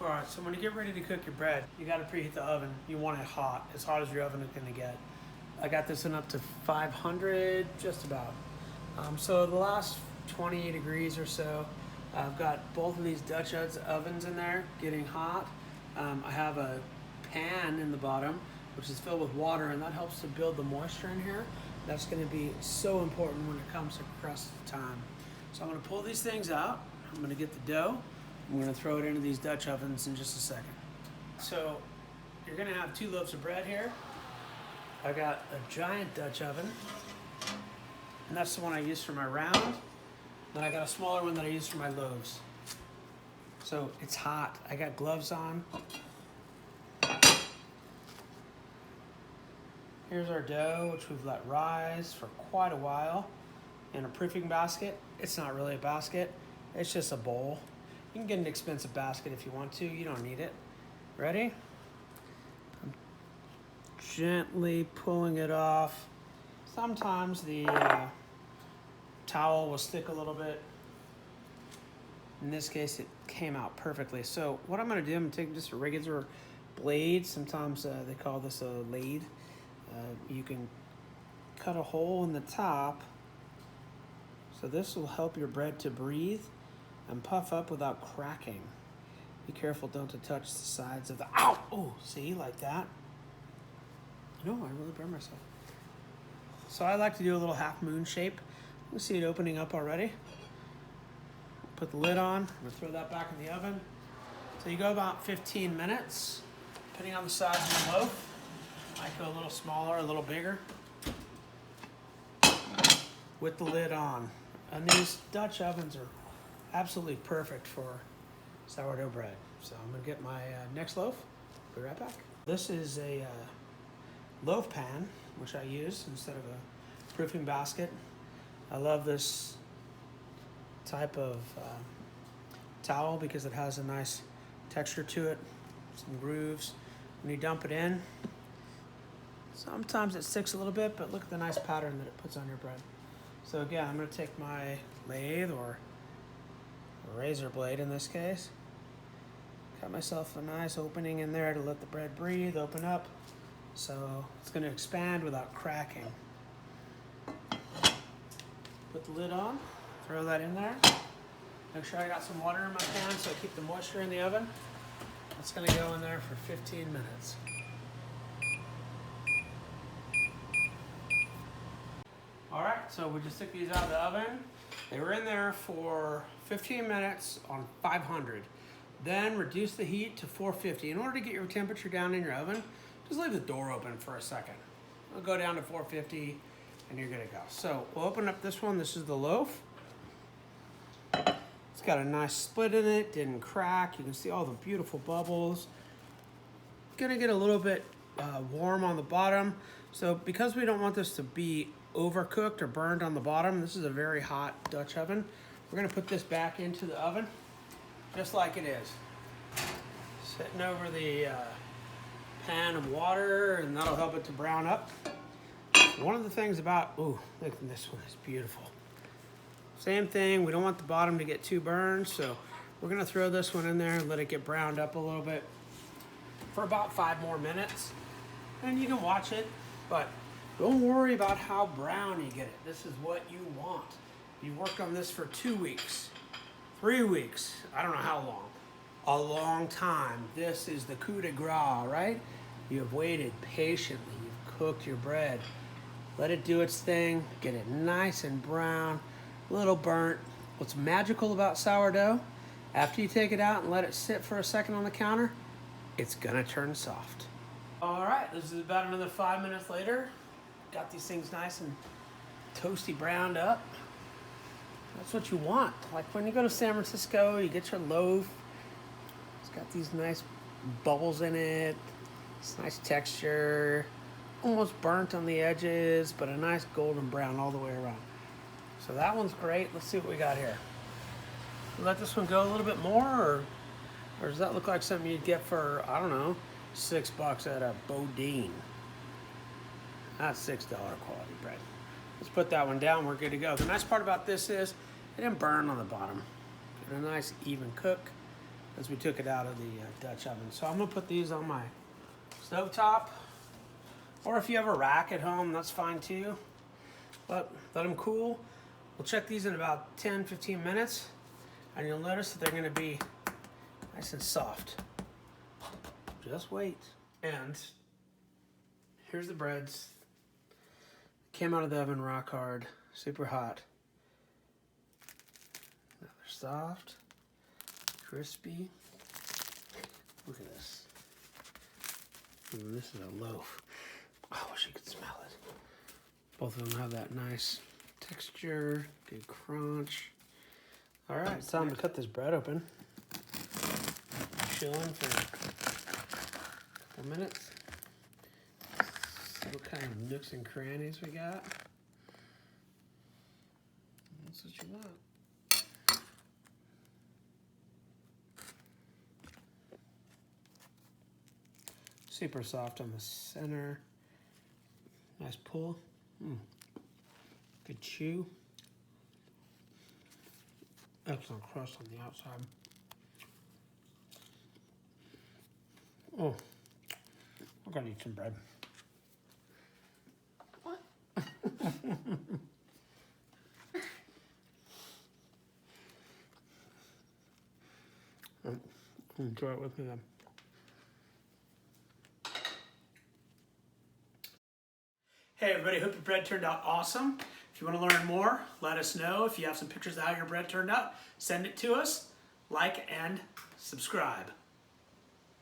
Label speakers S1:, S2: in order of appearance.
S1: All right, so when you get ready to cook your bread, you got to preheat the oven. You want it hot, as hot as your oven is going to get. I got this one up to 500, just about. So the last 20 degrees or so, I've got both of these Dutch ovens in there getting hot. I have a pan in the bottom, which is filled with water, and that helps to build the moisture in here. That's going to be so important when it comes to crust time. So I'm going to pull these things out. I'm going to get the dough. I'm going to throw it into these Dutch ovens in just a second. So you're going to have 2 loaves of bread here. I got a giant Dutch oven, and that's the one I use for my round. Then I got a smaller one that I use for my loaves. So it's hot. I got gloves on. Here's our dough, which we've let rise for quite a while in a proofing basket. It's not really a basket, it's just a bowl. You can get an expensive basket if you want to. You don't need it. Ready? I'm gently pulling it off. Sometimes the towel will stick a little bit. In this case, it came out perfectly. So what I'm going to do, I'm going to take just a regular blade. Sometimes they call this a lathe. You can cut a hole in the top. So this will help your bread to breathe and puff up without cracking. Be careful, don't to touch the sides of the, ow! Oh, see, like that. No, I really burned myself. So I like to do a little half moon shape. You see it opening up already. Put the lid on, I'm gonna throw that back in the oven. So you go about 15 minutes, depending on the size of the loaf. Might go a little smaller, a little bigger. With the lid on. And these Dutch ovens are absolutely perfect for sourdough bread. So I'm gonna get my next loaf. Be right back. This is a loaf pan, which I use instead of a proofing basket. I love this type of towel because it has a nice texture to it, some grooves. When you dump it in, sometimes it sticks a little bit, but look at the nice pattern that it puts on your bread. So again, I'm going to take my lathe or a razor blade in this case, cut myself a nice opening in there to let the bread breathe, open up, so it's going to expand without cracking. Put the lid on, throw that in there. Make sure I got some water in my pan so I keep the moisture in the oven. That's going to go in there for 15 minutes. All right, so we just took these out of the oven. They were in there for 15 minutes on 500. Then reduce the heat to 450. In order to get your temperature down in your oven, just leave the door open for a second. It'll go down to 450 and you're good to go. So we'll open up this one. This is the loaf. It's got a nice split in it, didn't crack. You can see all the beautiful bubbles. Gonna get a little bit warm on the bottom. So because we don't want this to be overcooked or burned on the bottom, this is a very hot Dutch oven. We're gonna put this back into the oven, just like it is. Sitting over the pan of water, and that'll help it to brown up. One of the things about, ooh, look, this one is beautiful. Same thing, we don't want the bottom to get too burned, so we're gonna throw this one in there and let it get browned up a little bit for about 5 more minutes. And you can watch it, but don't worry about how brown you get it. This is what you want. You worked on this for 2 weeks, 3 weeks, I don't know how long. A long time. This is the coup de grace, right? You have waited patiently. You've cooked your bread. Let it do its thing. Get it nice and brown, a little burnt. What's magical about sourdough, after you take it out and let it sit for a second on the counter, it's gonna turn soft. All right, this is about another 5 minutes later. Got these things nice and toasty browned up. That's what you want. Like when you go to San Francisco, you get your loaf. It's got these nice bubbles in it. It's nice texture. Almost burnt on the edges, but a nice golden brown all the way around. So that one's great. Let's see what we got here. Let this one go a little bit more, or does that look like something you'd get for, I don't know, $6 at a Bodine? That's $6 quality bread. Let's put that one down. We're good to go. The nice part about this is it didn't burn on the bottom. Get a nice even cook. as we took it out of the Dutch oven. So I'm gonna put these on my stovetop, or if you have a rack at home, that's fine too. But let them cool. We'll check these in about 10-15 minutes, and you'll notice that they're gonna be nice and soft. Just wait. And here's the breads. Came out of the oven rock hard, super hot. Now they're soft, crispy. Look at this. Ooh, this is a loaf. I wish you could smell it. Both of them have that nice texture, good crunch. All right, it's time to cut this bread open. Chilling for a couple minutes. See what kind of nooks and crannies we got. That's what you want. Super soft on the center. Nice pull. Good chew. Excellent crust on the outside. Oh, I gotta eat some bread. What? Enjoy it with me then. Hey everybody, hope your bread turned out awesome. If you want to learn more, let us know. If you have some pictures of how your bread turned out, send it to us. Like and subscribe.